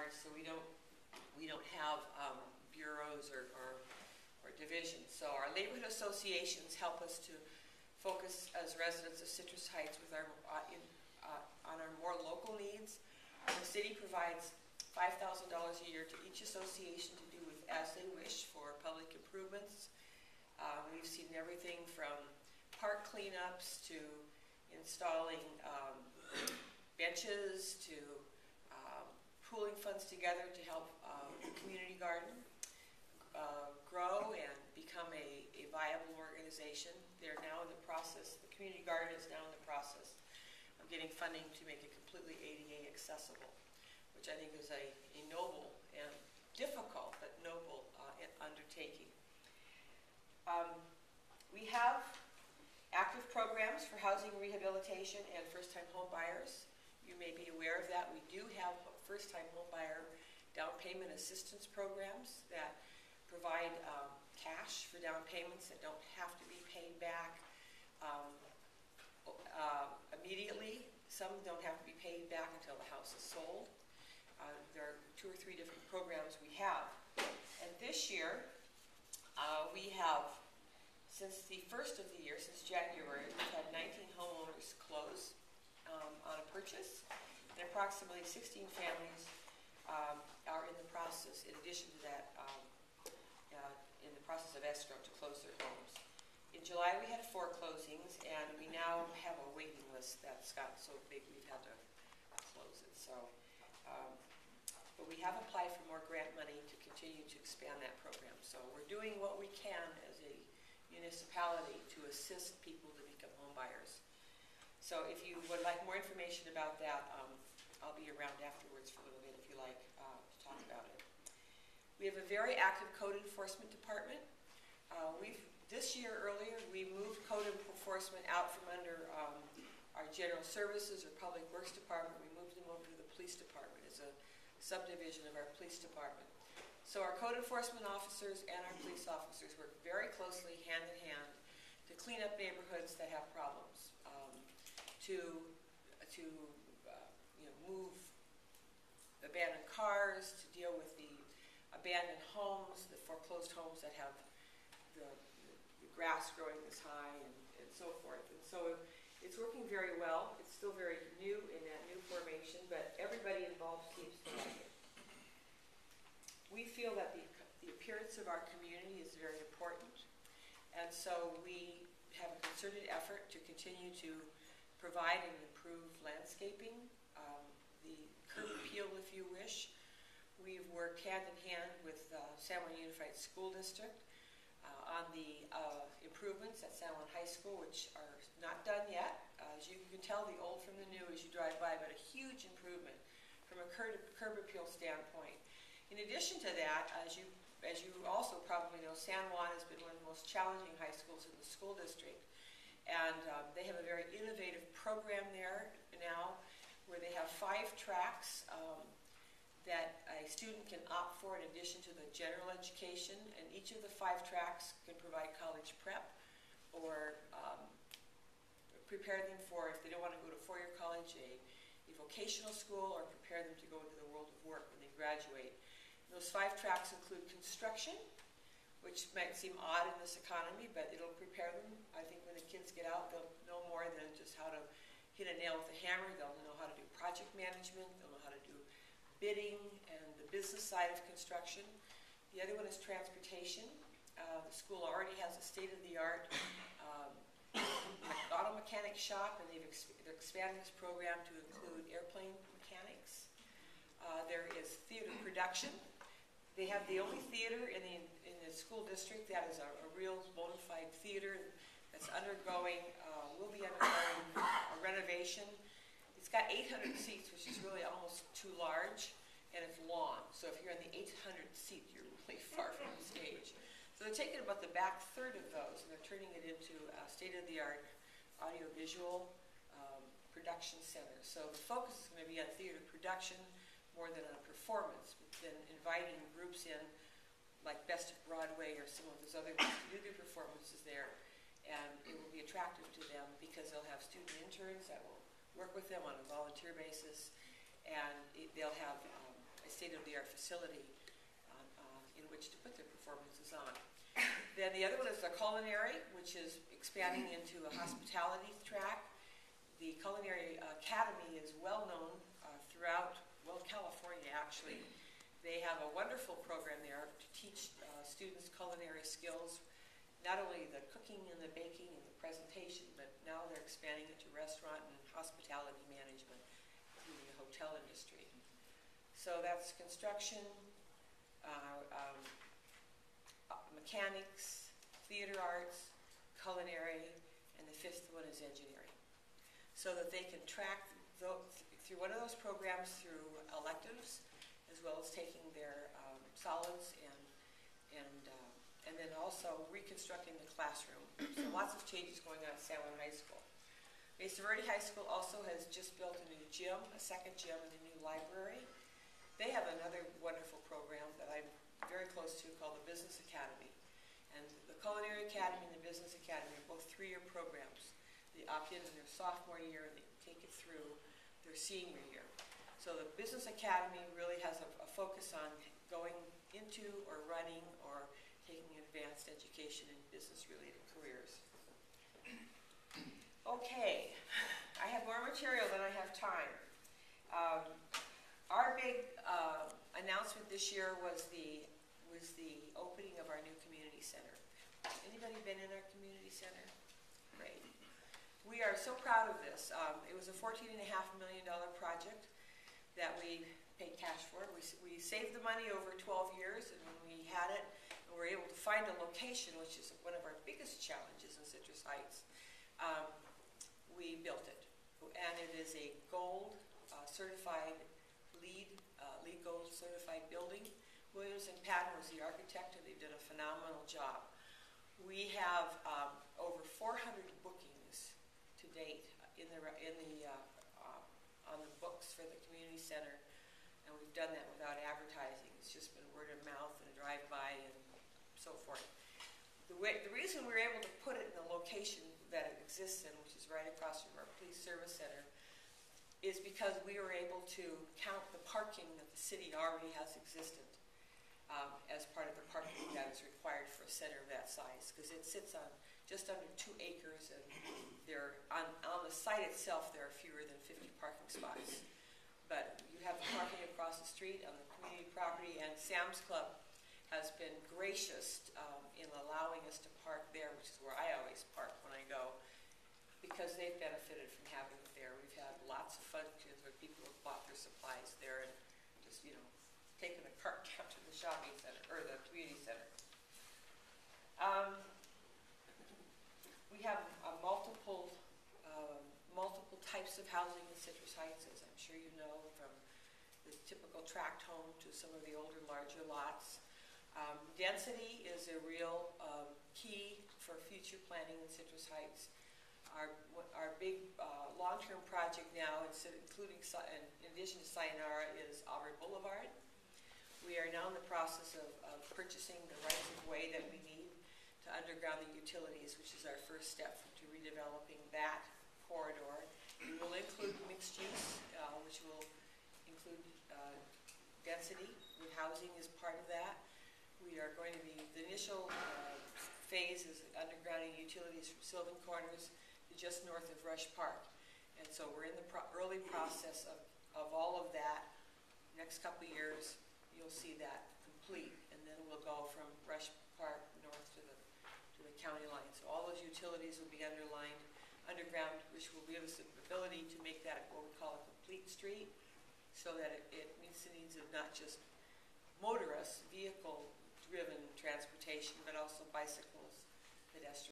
large, so we don't have bureaus or divisions. So our neighborhood associations help us to focus as residents of Citrus Heights with our on our more local needs. The city provides $5,000 a year to each association to do with as they wish for public improvements. We've seen everything from park cleanups to installing benches to pooling funds together to help the community garden grow and become a viable organization. They're now in the process, the community garden is now in the process of getting funding to make it completely ADA accessible, which I think is a noble and difficult but noble undertaking. We have active programs for housing rehabilitation and first-time home buyers. You may be aware of that. We do have first-time home buyer down payment assistance programs that provide cash for down payments that don't have to be paid back immediately. Some don't have to be paid back until the house is sold. There are 2 or 3 different programs we have. And this year, we have, since the first of the year, since January, we've had 19 homeowners close on a purchase, and approximately 16 families are in the process, in addition to that, in the process of escrow to close their homes. In July, we had 4 closings, and we now have a waiting list that's gotten so big we've had to close it. So, but we have applied for more grant money to continue to expand that program. So we're doing what we can as a municipality to assist people to become home buyers. So if you would like more information about that, I'll be around afterwards for a little bit if you like to talk about it. We have a very active code enforcement department. This year earlier, we moved code enforcement out from under our general services or public works department. We moved them over to the police department as a subdivision of our police department. So our code enforcement officers and our police officers work very closely hand in hand to clean up neighborhoods that have problems, to move abandoned cars, to deal with the abandoned homes, the foreclosed homes that have the grass growing this high and so forth. And so it's working very well. It's still very new in that new formation, but everybody involved seems to like it. We feel that the appearance of our community is very important, and so we have a concerted effort to continue to provide and improve landscaping, the curb appeal, if you wish. We've worked hand in hand with San Juan Unified School District on the improvements at San Juan High School, which are not done yet. As you can tell the old from the new as you drive by, but a huge improvement from a curb appeal standpoint. In addition to that, as you also probably know, San Juan has been one of the most challenging high schools in the school district. And they have a very innovative program there now where they have 5 tracks that a student can opt for in addition to the general education. And each of the 5 tracks can provide college prep or prepare them for, if they don't want to go to 4-year college, a vocational school, or prepare them to go into the world of work when they graduate. Those 5 tracks include construction, which might seem odd in this economy, but it'll prepare them. I think when the kids get out, they'll know more than just how to hit a nail with a hammer. They'll know how to do project management. They'll know how to do bidding and the business side of construction. The other one is transportation. The school already has a state-of-the-art auto mechanic shop, and they're expanding this program to include airplane mechanics. There is theater production. They have the only theater in the school district that is a real bona fide theater that's will be undergoing a renovation. It's got 800 seats, which is really almost too large, and it's long. So if you're in the 800th seat, you're really far from the stage. So they're taking about the back third of those, and they're turning it into a state-of-the-art audiovisual production center. So the focus is going to be on theater production more than on performance. We've been inviting groups in, like Best of Broadway or some of those other groups, to do their performances there. And it will be attractive to them because they'll have student interns that will work with them on a volunteer basis. And they'll have a state-of-the-art facility in which to put their performances on. Then the other one is the culinary, which is expanding into a hospitality track. The Culinary Academy is well known throughout, well, California actually. They have a wonderful program there to teach students culinary skills, not only the cooking and the baking and the presentation, but now they're expanding into restaurant and hospitality management in the hotel industry. So that's construction, mechanics, theater arts, culinary, and the fifth one is engineering. So that they can track through one of those programs through electives, as well as taking their solids and then also reconstructing the classroom. So lots of changes going on at San Juan High School. Mesa Verde High School also has just built a new gym, a second gym, and a new library. They have another wonderful program that I'm very close to called the Business Academy. And the Culinary Academy and the Business Academy are both 3-year programs. They opt in their sophomore year and they take it through their senior year. So the Business Academy really has a focus on going into or running or taking advanced education in business-related careers. Okay, I have more material than I have time. Our big announcement this year was the opening of our new community center. Anybody been in our community center? Great. We are so proud of this. It was a $14.5 million project that we paid cash for. We saved the money over 12 years, and when we had it, and we were able to find a location, which is one of our biggest challenges in Citrus Heights, we built it. And it is a gold certified, LEED gold certified building. Williams & Patton was the architect, and they did a phenomenal job. We have over 400 bookings to date on the books for the community center, and we've done that without advertising. It's just been word of mouth and drive-by and so forth. The reason we were able to put it in the location that it exists in, which is right across from our police service center, is because we were able to count the parking that the city already has existent as part of the parking that is required for a center of that size, because it sits on just under 2 acres, and there on the site itself there are fewer than 50 parking spots. But you have the parking across the street on the community property, and Sam's Club has been gracious in allowing us to park there, which is where I always park when I go, because they've benefited from having it there. We've had lots of functions where people have bought their supplies there and just, taken a cart down to the shopping center, or the community center. We have multiple types of housing in Citrus Heights, as I'm sure you know, from the typical tract home to some of the older, larger lots. Density is a real key for future planning in Citrus Heights. Our big long-term project now, including in addition to Sayonara, is Auburn Boulevard. We are now in the process of purchasing the rights of way that we need to underground the utilities, which is our first step to redeveloping that corridor. We will include mixed use, which will include density, with housing as part of that. We are going to be, the initial phase is undergrounding utilities from Sylvan Corners to just north of Rush Park. And so we're in the early process of all of that. Next couple of years, you'll see that complete, and then we'll go from Rush Park north to the county line. So all those utilities will be underground, which will give us the ability to make that what we call a complete street, so that it meets the needs of not just motorists, vehicle-driven transportation, but also bicycles, pedestrians.